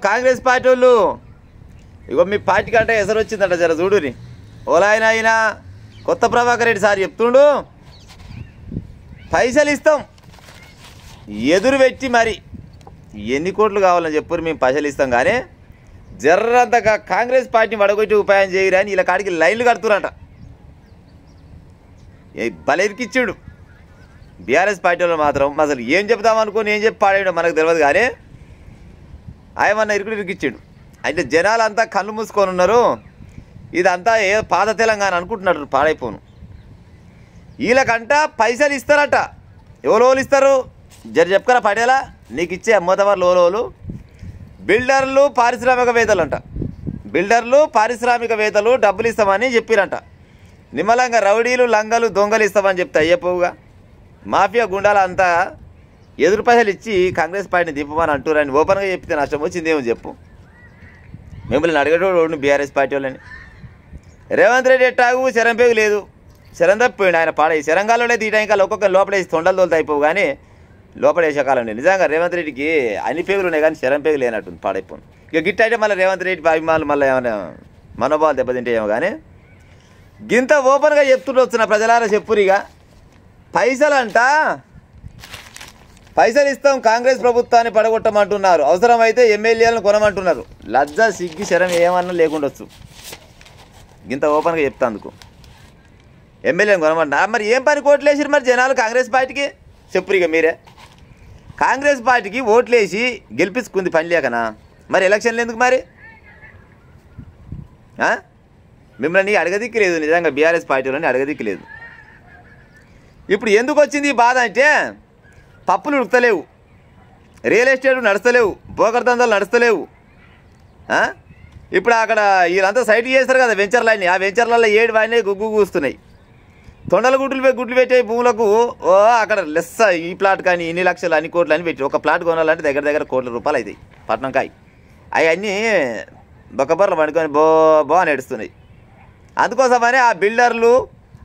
Congress party వాళ్ళు ఇగో మీ party కంటే ఎసరు వచ్చిందట జర చూడుని. ఓలాయన అయినా కొత్త ప్రభాకర్ రెడ్డి సార్ చెప్తుండు, పైసలు ఇస్తాం ఎదురు పెట్టి మరి ఎన్ని కోట్లు కావాలని చెప్పురు మేము పైసలు ఇస్తాం, కానీ జర్రంతగా కాంగ్రెస్ పార్టీని వడగొట్టి ఉపాయం చేయరని ఇలా కాడికి లైన్లు కడుతురట. బలెరికిచ్చాడు బీఆర్ఎస్ పార్టీ వాళ్ళు మాత్రం. అసలు ఏం చెప్తామనుకుని ఏం చెప్పి పాడాడో మనకు తెలియదు, కానీ ఆయమన్నా ఇరికిచ్చాడు. అంటే జనాలు అంతా కళ్ళు మూసుకొని ఉన్నారు, ఇదంతా ఏ పాత తెలంగాణ అనుకుంటున్నారు, పాడైపోను. వీళ్ళకంట పైసలు ఇస్తారట. ఎవరోళ్ళు ఇస్తారు జర చెప్పుకరా పడేలా, నీకు ఇచ్చే అమ్మతవారు లోలోలు బిల్డర్లు పారిశ్రామికవేత్తలు అంట. బిల్డర్లు పారిశ్రామికవేత్తలు డబ్బులు ఇస్తామని చెప్పిరంట. నిమ్మలంగా రౌడీలు లంగలు దొంగలు ఇస్తామని చెప్తా అయ్యపోవుగా. మాఫియా గుండాలు అంతా ఎదురు పైసలు ఇచ్చి కాంగ్రెస్ పార్టీని దింపమని అంటురని ఓపెన్గా చెప్తే నష్టం వచ్చిందేమో చెప్పు. మిమ్మల్ని అడిగేటోడు బీఆర్ఎస్ పార్టీ వాళ్ళని. రేవంత్ రెడ్డి ఎట్టాగు శరంపేగు లేదు, శరం తప్పిపోయింది ఆయన పాడేసి. శరంగాల్లో తీయడానికి ఒక్కొక్క లోపలేసి తొండలు తోలుతా అయిపోవు, కానీ లోపలేసే కాలం లేదు. నిజంగా రేవంత్ రెడ్డికి అన్ని పేగులు ఉన్నాయి కానీ శరంపేగు లేనట్టుంది, పాడైపోను. ఇక గిట్ట అయితే మళ్ళీ రేవంత్ రెడ్డి అభిమానులు మళ్ళీ ఏమైనా మనోభావాలు దెబ్బతింటేమో, కానీ గింత ఓపెన్గా చెప్తుంటూ వచ్చిన ప్రజలారా చెప్పురిగా. పైసలు ఇస్తాం కాంగ్రెస్ ప్రభుత్వాన్ని పడగొట్టమంటున్నారు, అవసరమైతే ఎమ్మెల్యేలను కొనమంటున్నారు. లజ్జ సిగ్గి శరం ఏమన్నా లేకుండొచ్చు గింత ఓపెన్గా చెప్తాందుకు. ఎమ్మెల్యేలను కొనమంటున్నారు. మరి ఏం పని ఓట్లేసారు మరి జనాలు కాంగ్రెస్ పార్టీకి చెప్పురిగా మీరే. కాంగ్రెస్ పార్టీకి ఓట్లేసి గెలిపించుకుంది పని లేకనా? మరి ఎలక్షన్లు ఎందుకు మరి? మిమ్మల్ని అడగదిక్కలేదు, నిజంగా బీఆర్ఎస్ పార్టీలోని అడగదిక్కలేదు. ఇప్పుడు ఎందుకు వచ్చింది ఈ బాధ అంటే, పప్పులు ఉడతలేవు, రియల్ ఎస్టేట్ నడుస్తలేవు, బోకర్ దందాలు నడుస్తలేవు. ఇప్పుడు అక్కడ వీళ్ళంతా సైట్ చేస్తారు కదా వెంచర్లన్నీ, ఆ వెంచర్లలో 7 వాయినాయి గుగ్గు కూస్తున్నాయి. తొండల గుడ్లు పెట్టే భూములకు అక్కడ లెస్స ఈ ప్లాట్ కానీ ఇన్ని లక్షలు అన్ని కోట్లు అని పెట్టి ఒక ప్లాట్ కొనాలంటే దగ్గర కోట్ల రూపాయలు అవుతాయి పట్నంకాయ. అవన్నీ బొక్కబర్రలు పండుకొని బో నడుస్తున్నాయి. అందుకోసమని ఆ బిల్డర్లు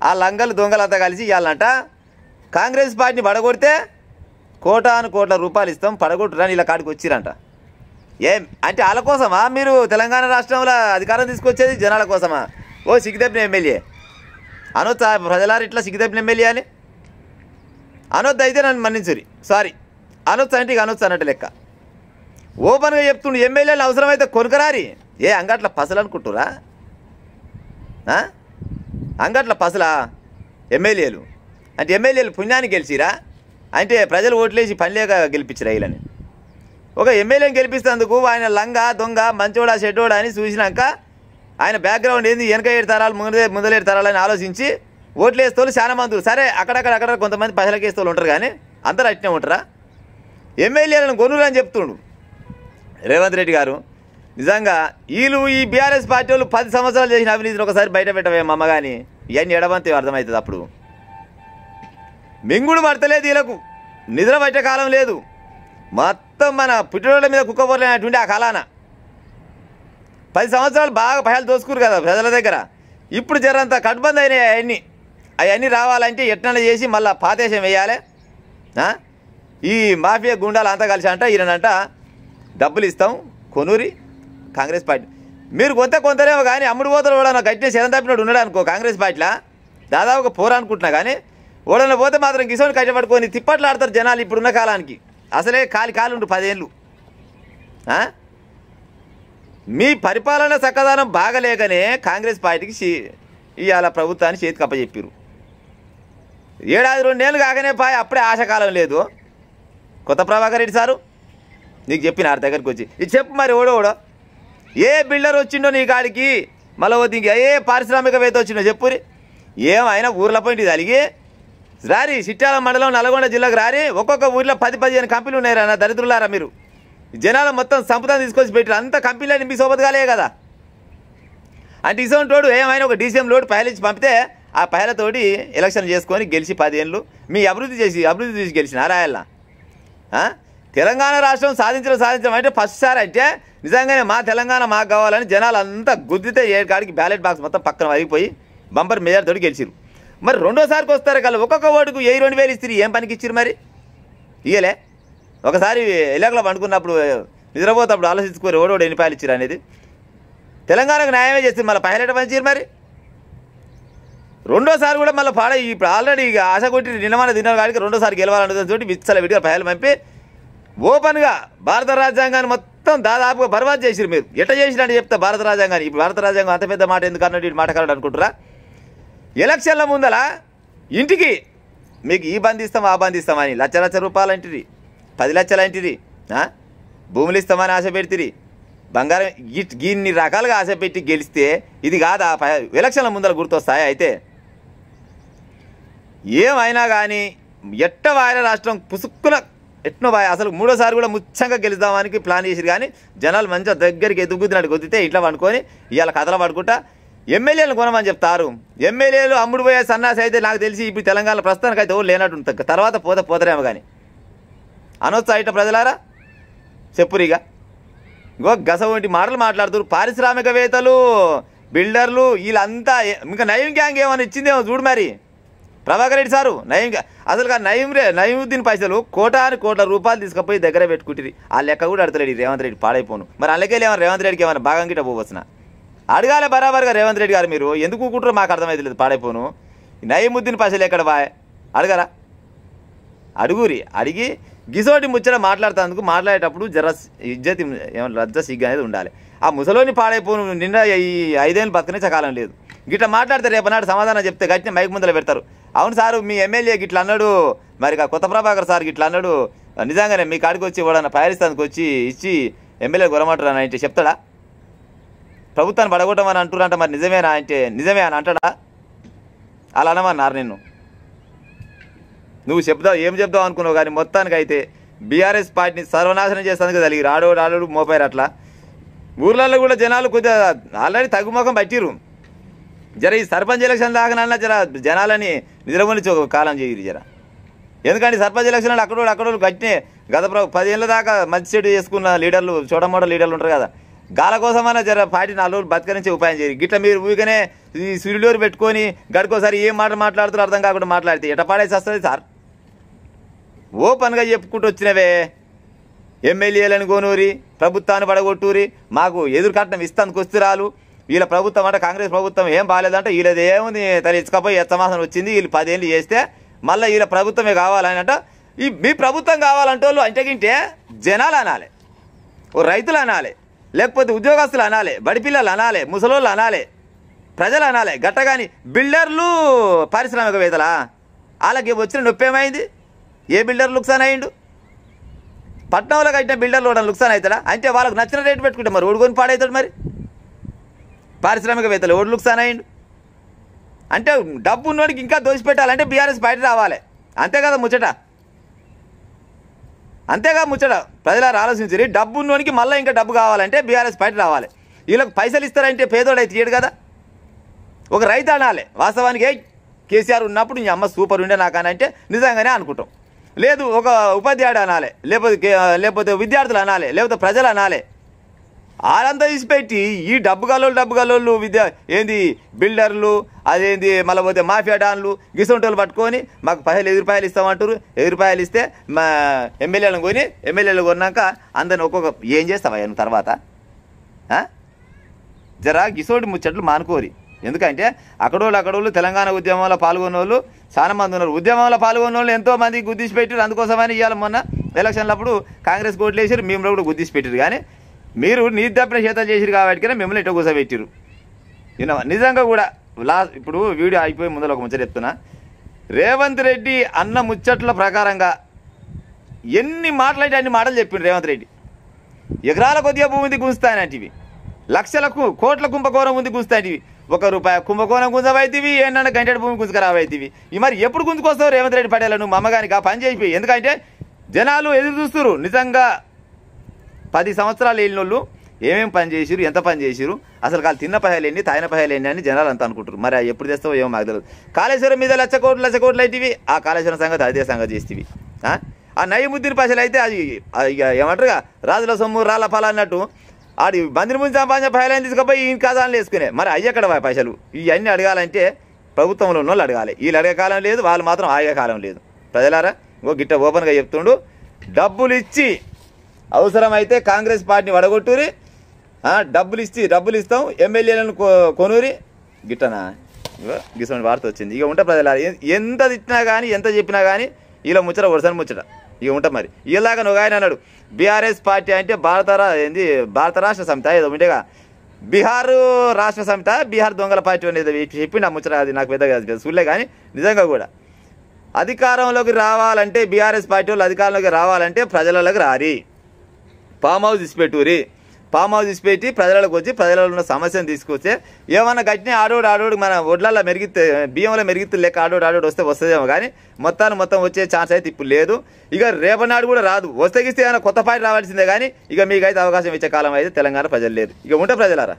ఆ లంగలు దొంగలంతా కలిసి ఇవ్వాలంట కాంగ్రెస్ పార్టీని పడగొడితే కోట్ల రూపాయలు ఇస్తాం, పడగొట్టురని ఇలా కాడికి వచ్చిరంట. ఏం అంటే వాళ్ళ కోసమా మీరు తెలంగాణ రాష్ట్రంలో అధికారం తీసుకొచ్చేది? జనాల కోసమా? ఓ సిగ్గుదప్పిన ఎమ్మెల్యే అనొచ్చా? ప్రజలారు ఇట్లా సిగ్గుదప్పిన ఎమ్మెల్యే అని అనొద్దు, అయితే నన్ను మన్నించురి, సారీ. అనొచ్చు అంటే ఇక అనొచ్చు అన్నట్టు లెక్క. ఓపెన్గా చెప్తుండు ఎమ్మెల్యేలు అవసరమైతే కొనుకరారి. ఏ అంగట్ల పసలు అనుకుంటురా? అంగట్ల పసలా ఎమ్మెల్యేలు అంటే? ఎమ్మెల్యేలు పుణ్యానికి గెలిచిరా అంటే ప్రజలు ఓట్లేసి పని లేక గెలిపించరా వీళ్ళని? ఒక ఎమ్మెల్యేని గెలిపిస్తేందుకు ఆయన లంగా దొంగ మంచోడా చెడ్డోడా అని చూసినాక ఆయన బ్యాక్గ్రౌండ్ ఏంది, వెనక 7 తరాలు ముందర 7 తరాలని ఆలోచించి ఓట్లు వేస్తూ చాలా మంది. సరే అక్కడక్కడ కొంతమంది పైసలకి వేస్తూ ఉంటారు, కానీ అందరూ అట్నే ఉంటారా? ఎమ్మెల్యేలను కొనురు అని చెప్తుండు రేవంత్ రెడ్డి గారు. నిజంగా వీళ్ళు ఈ బీఆర్ఎస్ పార్టీ వాళ్ళు 10 సంవత్సరాలు చేసిన అవినీతిని ఒకసారి బయట పెట్టవేమమ్మ, కానీ ఇవన్నీ ఎడబంతే అర్థమవుతుంది. అప్పుడు మింగుడు పడతలేదు వీళ్ళకు, నిద్ర పట్టే కాలం లేదు. మొత్తం మన పుట్టినోళ్ళ మీద కుక్కబోర్లేనటువంటి ఆ కాలాన 10 సంవత్సరాలు బాగా పైసలు దోసుకురు కదా ప్రజల దగ్గర. ఇప్పుడు జరంతా కట్టుబంద్ అయినాయి అవన్నీ రావాలంటే ఎట్లా చేసి మళ్ళీ పాతేశం వేయాలి. ఈ మాఫియా గుండాలు అంతా కలిసి అంట ఈయనంట డబ్బులు ఇస్తాం కొనూరి కాంగ్రెస్ పార్టీ. మీరు కొంతరేమో కానీ అమ్ముడు పోతారు కూడా గట్టిన శరం తప్పినట్టు ఉన్నాడు అనుకో కాంగ్రెస్ పార్టీలో దాదాపుగా పోరనుకుంటున్నా, కానీ ఓడన పోతే మాత్రం కిసోని కట్టబట్టుకొని తిప్పట్లు ఆడతారు జనాలు ఇప్పుడున్న కాలానికి. అసలే కాలుండు 10 ఏళ్ళు. మీ పరిపాలన చక్కదనం బాగలేకనే కాంగ్రెస్ పార్టీకి ఇవాళ ప్రభుత్వాన్ని చేతికి అప్పచెప్పారు. 7-2 ఏళ్ళు కాకనే అప్పుడే ఆశకాలం లేదు. కొత్త ప్రభాకర్ రెడ్డి సారు నీకు చెప్పిన ఆడ దగ్గరికి వచ్చి ఇది చెప్పు మరి ఓడో ఏ బిల్డర్ వచ్చిండో నీ కాడికి, మళ్ళీ ఇంక ఏ పారిశ్రామికవేత్త వచ్చిండో చెప్పురి. ఏమైనా ఊర్ల పోయింది అలిగి రారి, చిట్యాల మండలం నల్గొండ జిల్లాకు రారి. ఒక్కొక్క ఊర్లో 10-15 కంపెనీలు ఉన్నాయి రా దరిద్రులారా మీరు. జనాలు మొత్తం సంపద తీసుకొచ్చి పెట్టారు, అంత కంపెనీలని మీ సోబతగాలే కదా. అంటే ఇసోన్ తోడు ఏమైనా ఒక డీసీఎం లోడ్ పైలు ఇచ్చి పంపితే ఆ పైలతోటి ఎలక్షన్ చేసుకొని గెలిచి 10 ఏళ్ళు మీ అభివృద్ధి చేసి గెలిచిన రాయాల. తెలంగాణ రాష్ట్రం సాధించడం అంటే ఫస్ట్ సారి అంటే నిజంగానే మా తెలంగాణ మాకు కావాలని జనాలు అంతా గుద్దితే ఏ కాడికి బ్యాలెట్ బాక్స్ మొత్తం పక్కన వరిగిపోయి బంపర్ మెజార్ తోటి గెలిచిరు. మరి రెండోసారికి వస్తారు కదా ఒక్కొక్క ఓటుకు 1000-2000 ఇస్తారు. ఏం పనికి ఇచ్చిరు మరి? ఇయ్యలే. ఒకసారి ఎలాగలో పండుకున్నప్పుడు నిద్రపోతప్పుడు ఆలోచించుకోరు ఓడోడు ఎన్ని పాయలు ఇచ్చారు అనేది. తెలంగాణకు న్యాయమే చేస్తుంది, మళ్ళీ పైలట పంచారు. మరి రెండోసారి కూడా మళ్ళీ పాడ ఇప్పుడు ఆల్రెడీ ఇక ఆశ కొట్టి నిన్నమైన దినాలు కాడికి రెండోసారి గెలవాలన్నది తోటి విచ్చల విడిగా పైలు పంపి ఓపెన్గా భారత రాజ్యాంగాన్ని మొత్తం దాదాపుగా బర్బాద్ చేసిరు. మీరు ఎట్లా చేసినట్టు చెప్తా భారత రాజ్యాంగాన్ని. ఇప్పుడు భారత రాజ్యాంగం అంత పెద్ద మాట ఎందుకు అన్నట్టు ఇటు మాట్లాడాడు అనుకుంటారా? ఎలక్షన్ల ముందల ఇంటికి మీకు ఈ బంధిస్తాం ఆ బంధిస్తామని లక్ష రూపాయలు అంటిరి, 10 లక్షలు అంటిరి, భూములు ఇస్తామని ఆశ పెడితిరి, బంగారం ఇన్ని రకాలుగా ఆశ పెట్టి గెలిస్తే ఇది కాదా ఎలక్షన్ల ముందర గుర్తొస్తాయి? అయితే ఏమైనా కానీ ఎట్ట వాయన రాష్ట్రం పుసుక్కున ఎట్నో వాయ అసలు మూడోసారి కూడా ముచ్చంగా గెలుద్దామానికి ప్లాన్ చేసిరు. కానీ జనాలు మంచిగా దగ్గరికి ఎదుగుతున్నట్టు కొద్దితే ఇట్లా పడుకొని ఇవాళ కథలు పడుకుంటా ఎమ్మెల్యేలను కొనమని చెప్తారు. ఎమ్మెల్యేలు అమ్ముడు పోయే సన్నాసి అయితే నాకు తెలిసి ఇప్పుడు తెలంగాణ ప్రస్తుతానికి అయితే ఓళ్ళు లేనట్టు ఉంటుంది. తర్వాత పోతారేమో కానీ అనొచ్చా ఇట్లా ప్రజలారా? చెప్పురిగా ఇంకో గస వంటి మాటలు మాట్లాడుతారు. పారిశ్రామికవేత్తలు, బిల్డర్లు వీళ్ళంతా ఇంకా నయం గ్యాంగ్ ఏమైనా ఇచ్చిందేమో చూడు. మరి ప్రభాకర్ రెడ్డి సారు నయం అసలు నయీముద్దీన్ పైసలు కోట్ల రూపాయలు తీసుకుపోయి దగ్గర పెట్టుకుంటుంది. ఆ లెక్క కూడా అడతలేడు రేవంత్ రెడ్డి, పాడైపోను. మరి అలాగే రేవంత్ రెడ్డికి ఏమైనా భాగం గిట్ట పోవచ్చునా? అడగాలి బరాబర్గా రేవంత్ రెడ్డి గారు. మీరు ఎందుకు కూకుంటారో మాకు అర్థమైతలేదు. పాడైపోను నయీముద్దీన్ పైసలు ఎక్కడ బాయ్ అడగరా? అడుగురి. అడిగి గిసోటి ముచ్చట మాట్లాడుతందుకు మాట్లాడేటప్పుడు జర ఇజ్జతి ఏమన్నా రద్ద సిగ్గు అనేది ఉండాలి. ఆ ముసలోని పాడైపోను నిన్న ఈ 5 ఏళ్ళు బతకనే చకాలం లేదు. గిట్లా మాట్లాడితే రేపనాడు సమాధానం చెప్తే గట్టిన మైక్ ముందర పెడతారు. అవును సారు మీ ఎమ్మెల్యే గిట్లా అన్నాడు, మరి కొత్త ప్రభాకర్ సార్ గిట్లా అన్నాడు, నిజంగానే మీ కాడికి వచ్చి ఇవ్వడన్నా పాకిస్తాన్కి వచ్చి ఇచ్చి ఎమ్మెల్యే గొరమంటారు అని అంటే చెప్తాడా? ప్రభుత్వాన్ని పడగొట్టమని అంటున్నారంట, మరి నిజమేనా అంటే నిజమే అని అంటాడా? అలా అనమన్నారు నిన్ను. నువ్వు ఏం చెప్దావు అనుకున్నావు. కానీ మొత్తానికైతే బీఆర్ఎస్ పార్టీని సర్వనాశనం చేస్తానికి కలిగి ఆడోడు మోపారు. అట్లా ఊర్లలో కూడా జనాలు కొద్దిగా ఆల్రెడీ తగ్గుముఖం పట్టిరు. జర ఈ సర్పంచ్ ఎలక్షన్ దాకానన్నా జర జనాలని నిద్రపోనిచ్చి ఒక కాలం చేయరు జర. ఎందుకంటే సర్పంచ్ ఎలక్షన్లు అక్కడోళ్ళు గట్టినే గత 10 ఏళ్ళ దాకా మంచి చెడు చేసుకున్న లీడర్లు, చోటమోట లీడర్లు ఉంటారు కదా, గాల కోసమైనా జర పార్టీ 4 రోజులు బతకరించే ఉపాయం చేయరు. గిట్ల మీరు ఊరికనే ఈ సూర్యులూరు పెట్టుకొని గడికోసారి ఏం మాట మాట్లాడుతారో అర్థం కాకుండా మాట్లాడితే ఎట పాడేసి వస్తుంది సార్? ఓపెన్గా చెప్పుకుంటూ వచ్చినవే ఎమ్మెల్యేలను కొనూరి, ప్రభుత్వాన్ని పడగొట్టూరి, మాకు ఎదురు కట్నం ఇస్తానికి వస్తురాలు. వీళ్ళ ప్రభుత్వం అంటే కాంగ్రెస్ ప్రభుత్వం ఏం బాగాలేదంటే వీళ్ళది ఏముంది తల్లి ఇచ్చకపోయి ఎచ్చమాసం వచ్చింది, వీళ్ళు 10 ఏళ్ళు చేస్తే మళ్ళీ వీళ్ళ ప్రభుత్వమే కావాలని అంట. ఈ మీ ప్రభుత్వం కావాలంటే వాళ్ళు అంటేగింటే జనాలు అనాలి, ఓ రైతులు అనాలి, లేకపోతే ఉద్యోగస్తులు అనాలి, బడిపిల్లలు అనాలి, ముసలోళ్ళు అనాలి, ప్రజలు అనాలి. గట్టగాని బిల్డర్లు, పారిశ్రామికవేత్తలా వాళ్ళకి వచ్చిన నొప్పి ఏమైంది? ఏ బిల్డర్ లుక్సాన్ అయ్యిండు? పట్నంలో కట్టిన బిల్డర్లు కూడా లుక్సాన్ అవుతాడా? అంటే వాళ్ళకి నచ్చిన రేటు పెట్టుకుంటే మరి ఓడుకొని పాడవుతాడు. మరి పారిశ్రామికవేత్తలు ఓడి లుక్సాన్ అయ్యిండు అంటే డబ్బు ఉన్నోడికి ఇంకా దోసిపెట్టాలంటే బీఆర్ఎస్ పార్టీ రావాలి. అంతే కదా ముచ్చట, అంతేగా ముచ్చట. ప్రజలారు ఆలోచించి డబ్బు ఉన్నోడికి మళ్ళీ ఇంకా డబ్బు కావాలంటే బీఆర్ఎస్ పార్టీ రావాలి. వీళ్ళకి పైసలు ఇస్తారంటే పేదోడైతే తీయడు కదా. ఒక రైతు అనాలి వాస్తవానికి, కేసీఆర్ ఉన్నప్పుడు నీ అమ్మ సూపర్ ఉండే నాకని అంటే నిజంగానే అనుకుంటాం. లేదు ఒక ఉపాధ్యాయుడు అనాలి, లేకపోతే విద్యార్థులు అనాలి, లేకపోతే ప్రజలు అనాలి. వాళ్ళంతా తీసిపెట్టి ఈ డబ్బు గల్లోళ్ళు ఏంది బిల్డర్లు, అదేంది మళ్ళీ పోతే మాఫియా డాన్లు గిసొంటోళ్ళు పట్టుకొని మాకు ₹10 ఇస్తామంటారు. ₹10 ఇస్తే మా ఎమ్మెల్యేలను కొన్నాక అందరిని ఒక్కొక్క ఏం చేస్తావా నువ్వు తర్వాత? జరా గిసోటి ముచ్చట్లు మానుకోరి. ఎందుకంటే అక్కడోళ్ళు తెలంగాణ ఉద్యమంలో పాల్గొన్న వాళ్ళు చాలా మంది ఉన్నారు. ఉద్యమంలో పాల్గొన్న వాళ్ళు ఎంతో మంది గుద్దిసి పెట్టారు. అందుకోసమని ఇవాళ మొన్న ఎలక్షన్లప్పుడు కాంగ్రెస్ కోట్లు వేసారు, మేము కూడా గుద్దిసి పెట్టారు. కానీ మీరు నీతి తప్పిన చేతలు చేసిరు కాబట్టి మిమ్మల్ని ఇట్లా కూర్చోబెట్టారు. నిజంగా కూడా ఇప్పుడు వీడియో అయిపోయి ముందర ఒక ముచ్చట చెప్తున్నా. రేవంత్ రెడ్డి అన్న ముచ్చట్ల ప్రకారంగా ఎన్ని మాటలంటే అన్ని మాటలు చెప్పిండు రేవంత్ రెడ్డి. ఎకరాల కొద్దిగా భూమి గుంజుతాయనంటివి, లక్షలకు కోట్ల కుంభకోణం ఉంది గుంజుతాయివి, ₹1 కుంభకోణం గుంజవైతివి, ఏంటంటే గంటెడు భూమి గుంజుకరావైతివి. ఈ మరి ఎప్పుడు గుంజుకొస్తావు రేవంత్ రెడ్డి పటేల? నువ్వు మమ్మగానికి ఆ పని చేసిపోయి. ఎందుకంటే జనాలు ఎదురు చూస్తున్నారు. నిజంగా 10 సంవత్సరాలు వెళ్ళినోళ్ళు ఏమేమి పని చేసిరు, ఎంత పని చేసిరు, అసలు వాళ్ళు తిన్న పహలేండి, తాయిన పహలేండి అని జనాలు అంతా అనుకుంటారు. మరి ఎప్పుడు తెస్తావో ఏమో మాకు తెలియదు. కాళేశ్వరం మీద లక్ష కోట్లు అయితేవి, ఆ కాళేశ్వరం సంగతి అదే సంగతి చేస్తేవి. ఆ నయీముద్దీన్ పైసలు అయితే అది ఏమంటారుగా రాజుల సొమ్ము రాళ్ళ ఫల అన్నట్టు ఆడి మందిని ముందు సంపాదించిన పైసలు తీసుకుపోయి ఈ ఖాతాలు వేసుకునే. మరి అయ్యక్కడ పైసలు ఇవన్నీ అడగాలంటే ప్రభుత్వంలో ఉన్న వాళ్ళు అడగాలి. వీళ్ళు అడిగే కాలం లేదు, వాళ్ళు మాత్రం ఆగే కాలం లేదు. ప్రజలారా ఇంకో గిట్ట ఓపెన్గా చెప్తుండు, డబ్బులు ఇచ్చి అవసరమైతే కాంగ్రెస్ పార్టీని వడగొట్టురి, డబ్బులు ఇస్తాం, ఎమ్మెల్యేలను కొనురి గిట్టనా. గిసండి వార్త వచ్చింది. ఇక ఉంటా ప్రజలు ఎంత తిట్టినా కానీ ఎంత చెప్పినా కానీ ఇలా ముచ్చట వరుసని ముచ్చట ఇక ఉంటా. మరి ఇలాగ నువ్వు ఆయన అన్నాడు బీఆర్ఎస్ పార్టీ అంటే భారత రాష్ట్ర సమితి ఏదో ఉంటేగా, బీహార్ రాష్ట్ర సమితి, బీహార్ దొంగల పార్టీ అనేది చెప్పిండి ఆ ముచ్చట. అది నాకు పెద్దగా చూడలే కానీ నిజంగా కూడా అధికారంలోకి రావాలంటే బీఆర్ఎస్ పార్టీ వాళ్ళు అధికారంలోకి రావాలంటే ప్రజలలోకి రారి, ఫామ్ హౌస్ ఇచ్చిపెట్టురి, ఫామ్ హౌస్ ఇచ్చిపెట్టి ప్రజలకు వచ్చి ప్రజలలో ఉన్న సమస్యను తీసుకొస్తే ఏమన్నా గట్టిన ఆడోడు మన ఒడ్లల్లో మెరిగితే బియ్యంలో మెరిగితే లెక్క ఆడోడు వస్తుందేమో కానీ మొత్తం వచ్చే ఛాన్స్ అయితే ఇప్పుడు లేదు. ఇక రేపనాడు కూడా రాదు. వస్తే ఏమైనా కొత్త పార్టీ రావాల్సిందే కానీ ఇక మీకైతే అవకాశం ఇచ్చే కాలం అయితే తెలంగాణ ప్రజలు లేదు. ఇక ఉంటే ప్రజలారా.